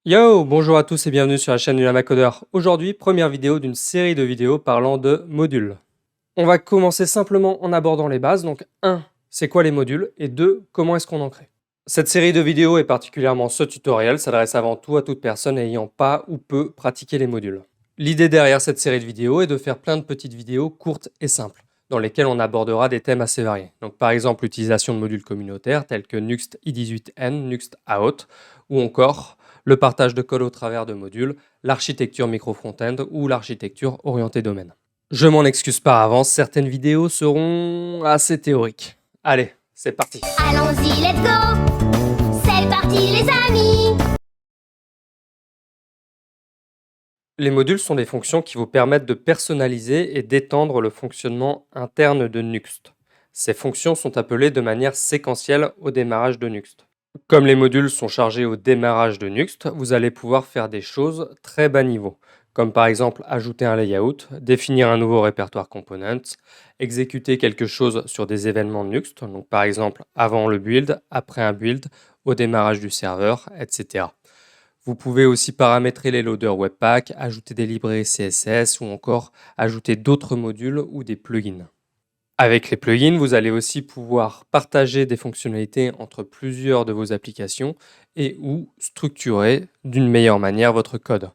Yo, bonjour à tous et bienvenue sur la chaîne du Lamacodeur. Aujourd'hui, première vidéo d'une série de vidéos parlant de modules. On va commencer simplement en abordant les bases. Donc 1, c'est quoi les modules? Et 2, comment est-ce qu'on en crée? Cette série de vidéos et particulièrement ce tutoriel s'adresse avant tout à toute personne ayant pas ou peu pratiqué les modules. L'idée derrière cette série de vidéos est de faire plein de petites vidéos courtes et simples, dans lesquelles on abordera des thèmes assez variés. Donc par exemple l'utilisation de modules communautaires tels que Nuxt i18n, Nuxt out, ou encore le partage de code au travers de modules, l'architecture micro-front-end ou l'architecture orientée domaine. Je m'en excuse par avance, certaines vidéos seront assez théoriques. Allez, c'est parti. Allons-y, let's go! C'est parti les amis! Les modules sont des fonctions qui vous permettent de personnaliser et d'étendre le fonctionnement interne de Nuxt. Ces fonctions sont appelées de manière séquentielle au démarrage de Nuxt. Comme les modules sont chargés au démarrage de Nuxt, vous allez pouvoir faire des choses très bas niveau, comme par exemple ajouter un layout, définir un nouveau répertoire components, exécuter quelque chose sur des événements Nuxt, donc par exemple avant le build, après un build, au démarrage du serveur, etc. Vous pouvez aussi paramétrer les loaders Webpack, ajouter des librairies CSS ou encore ajouter d'autres modules ou des plugins. Avec les plugins, vous allez aussi pouvoir partager des fonctionnalités entre plusieurs de vos applications et ou structurer d'une meilleure manière votre code.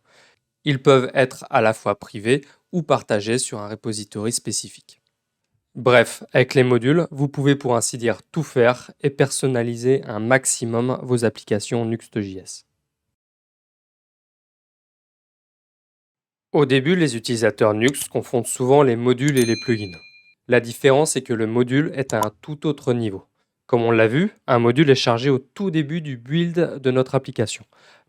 Ils peuvent être à la fois privés ou partagés sur un repository spécifique. Bref, avec les modules, vous pouvez pour ainsi dire tout faire et personnaliser un maximum vos applications Nuxt.js. Au début, les utilisateurs Nuxt confondent souvent les modules et les plugins. La différence est que le module est à un tout autre niveau. Comme on l'a vu, un module est chargé au tout début du build de notre application.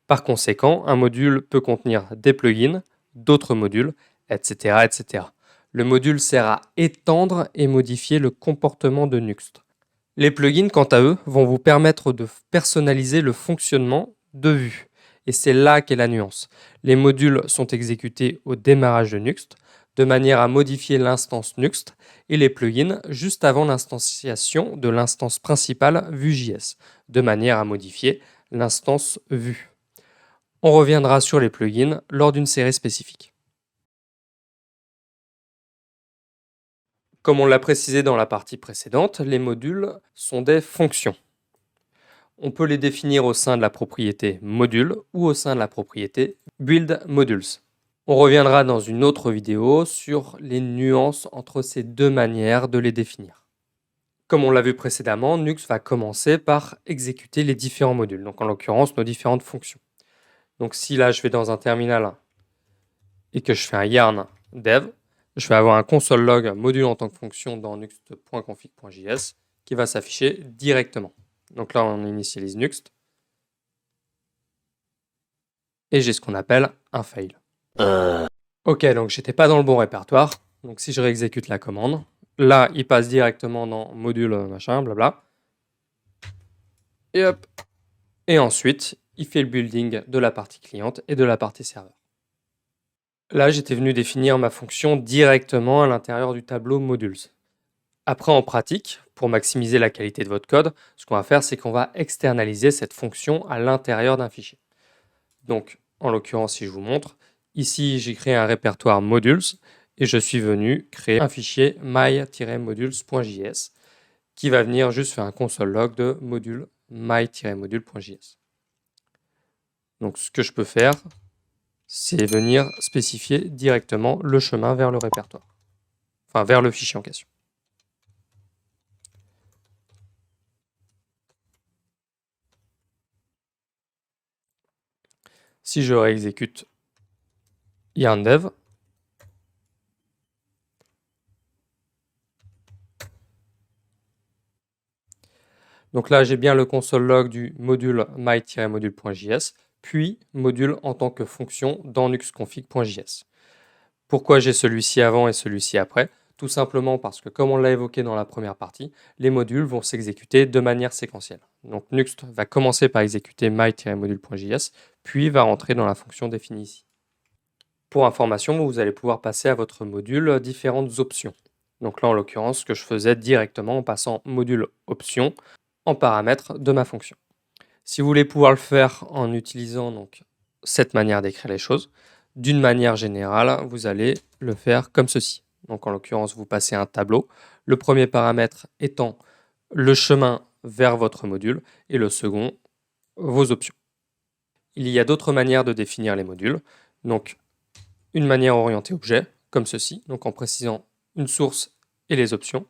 Par conséquent, un module peut contenir des plugins, d'autres modules, etc., etc. Le module sert à étendre et modifier le comportement de Nuxt. Les plugins, quant à eux, vont vous permettre de personnaliser le fonctionnement de vue. Et c'est là qu'est la nuance. Les modules sont exécutés au démarrage de Nuxt, de manière à modifier l'instance Nuxt, et les plugins juste avant l'instanciation de l'instance principale Vue.js, de manière à modifier l'instance Vue. On reviendra sur les plugins lors d'une série spécifique. Comme on l'a précisé dans la partie précédente, les modules sont des fonctions. On peut les définir au sein de la propriété module ou au sein de la propriété build modules. On reviendra dans une autre vidéo sur les nuances entre ces deux manières de les définir. Comme on l'a vu précédemment, Nuxt va commencer par exécuter les différents modules, donc en l'occurrence nos différentes fonctions. Donc si là je vais dans un terminal et que je fais un yarn dev, je vais avoir un console log module en tant que fonction dans nuxt.config.js qui va s'afficher directement. Donc là, on initialise Nuxt. Et j'ai ce qu'on appelle un fail. Ok, donc j'étais pas dans le bon répertoire. Donc si je réexécute la commande, là, il passe directement dans module machin, blabla. Et hop. Et ensuite, il fait le building de la partie cliente et de la partie serveur. Là, j'étais venu définir ma fonction directement à l'intérieur du tableau modules. Après, en pratique, pour maximiser la qualité de votre code, ce qu'on va faire, c'est qu'on va externaliser cette fonction à l'intérieur d'un fichier. Donc, en l'occurrence, si je vous montre, ici, j'ai créé un répertoire modules et je suis venu créer un fichier my-modules.js qui va venir juste faire un console log de module my-module.js. Donc, ce que je peux faire, c'est venir spécifier directement le chemin vers le répertoire, enfin vers le fichier en question. Si je réexécute yarn dev, donc là j'ai bien le console log du module my-module.js, puis module en tant que fonction dans nuxconfig.js. Pourquoi j'ai celui-ci avant et celui-ci après? Tout simplement parce que, comme on l'a évoqué dans la première partie, les modules vont s'exécuter de manière séquentielle. Donc Nuxt va commencer par exécuter my-module.js, puis va rentrer dans la fonction définie ici. Pour information, vous allez pouvoir passer à votre module différentes options. Donc là, en l'occurrence, ce que je faisais directement en passant module option en paramètre de ma fonction. Si vous voulez pouvoir le faire en utilisant donc cette manière d'écrire les choses. D'une manière générale, vous allez le faire comme ceci. Donc en l'occurrence, vous passez un tableau. Le premier paramètre étant le chemin vers votre module et le second, vos options. Il y a d'autres manières de définir les modules. Donc une manière orientée objet, comme ceci, donc en précisant une source et les options,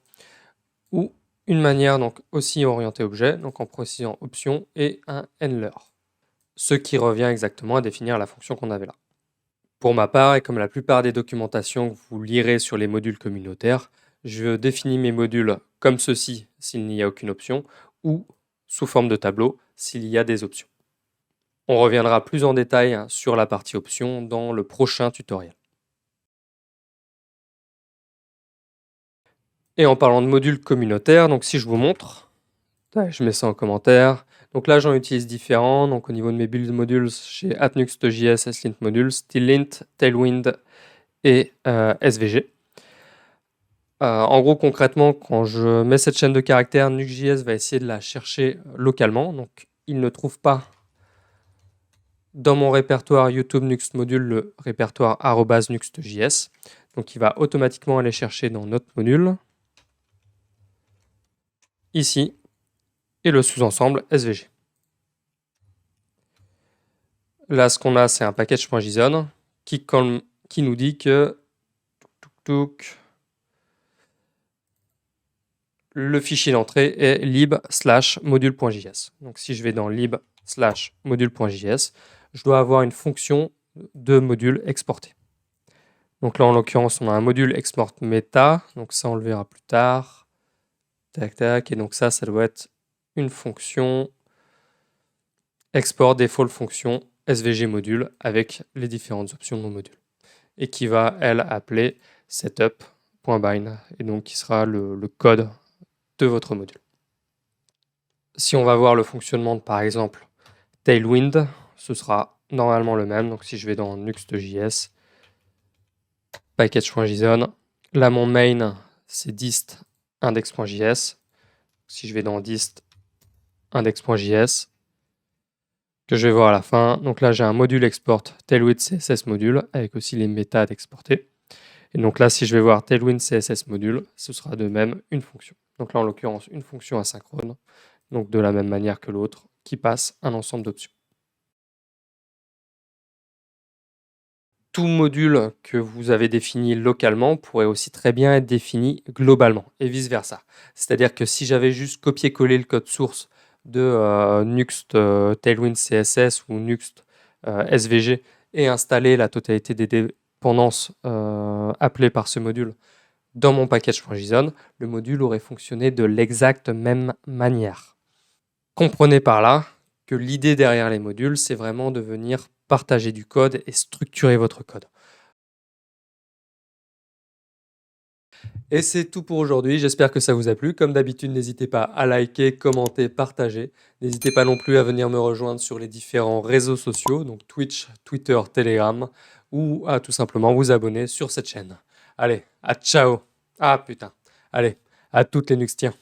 ou une manière donc aussi orientée objet, donc en précisant options et un handler, ce qui revient exactement à définir la fonction qu'on avait là. Pour ma part, et comme la plupart des documentations que vous lirez sur les modules communautaires, je définis mes modules comme ceci s'il n'y a aucune option, ou sous forme de tableau s'il y a des options. On reviendra plus en détail sur la partie options dans le prochain tutoriel. Et en parlant de modules communautaires, donc si je vous montre, je mets ça en commentaire. Donc là, j'en utilise différents. Donc au niveau de mes build modules, j'ai atnux.js, slint modules, stylint, tailwind et svg. En gros, concrètement, quand je mets cette chaîne de caractères, Nuxt.js va essayer de la chercher localement. Donc il ne trouve pas dans mon répertoire YouTube Nuxt module le répertoire @nuxt.js. Donc il va automatiquement aller chercher dans notre module, ici, et le sous-ensemble SVG. Là, ce qu'on a, c'est un package.json qui nous dit que le fichier d'entrée est lib/module.js. Donc si je vais dans lib/module.js, je dois avoir une fonction de module exporté. Donc là, en l'occurrence, on a un module export meta. Donc ça, on le verra plus tard. Tac, tac. Et donc ça doit être une fonction export default fonction svg module avec les différentes options de mon module. Et qui va, elle, appeler setup.bind. Et donc qui sera le code de votre module. Si on va voir le fonctionnement de, par exemple, Tailwind, ce sera normalement le même. Donc si je vais dans Nuxt.js, package.json, là mon main c'est dist index.js. Si je vais dans dist index.js, que je vais voir à la fin, donc là j'ai un module export Tailwind CSS module avec aussi les méthodes exportées. Et donc là, si je vais voir Tailwind CSS module, ce sera de même une fonction. Donc là, en l'occurrence, une fonction asynchrone, donc de la même manière que l'autre, qui passe un ensemble d'options. Tout module que vous avez défini localement pourrait aussi très bien être défini globalement, et vice-versa. C'est-à-dire que si j'avais juste copié-collé le code source de Nuxt Tailwind CSS ou Nuxt SVG et installé la totalité des dépendances appelées par ce module dans mon package.json, le module aurait fonctionné de l'exacte même manière. Comprenez par là que l'idée derrière les modules, c'est vraiment de venir partager du code et structurer votre code. Et c'est tout pour aujourd'hui, j'espère que ça vous a plu. Comme d'habitude, n'hésitez pas à liker, commenter, partager. N'hésitez pas non plus à venir me rejoindre sur les différents réseaux sociaux, donc Twitch, Twitter, Telegram, ou à tout simplement vous abonner sur cette chaîne. Allez, à ciao. Ah putain. Allez, à toutes les Nuxtiens.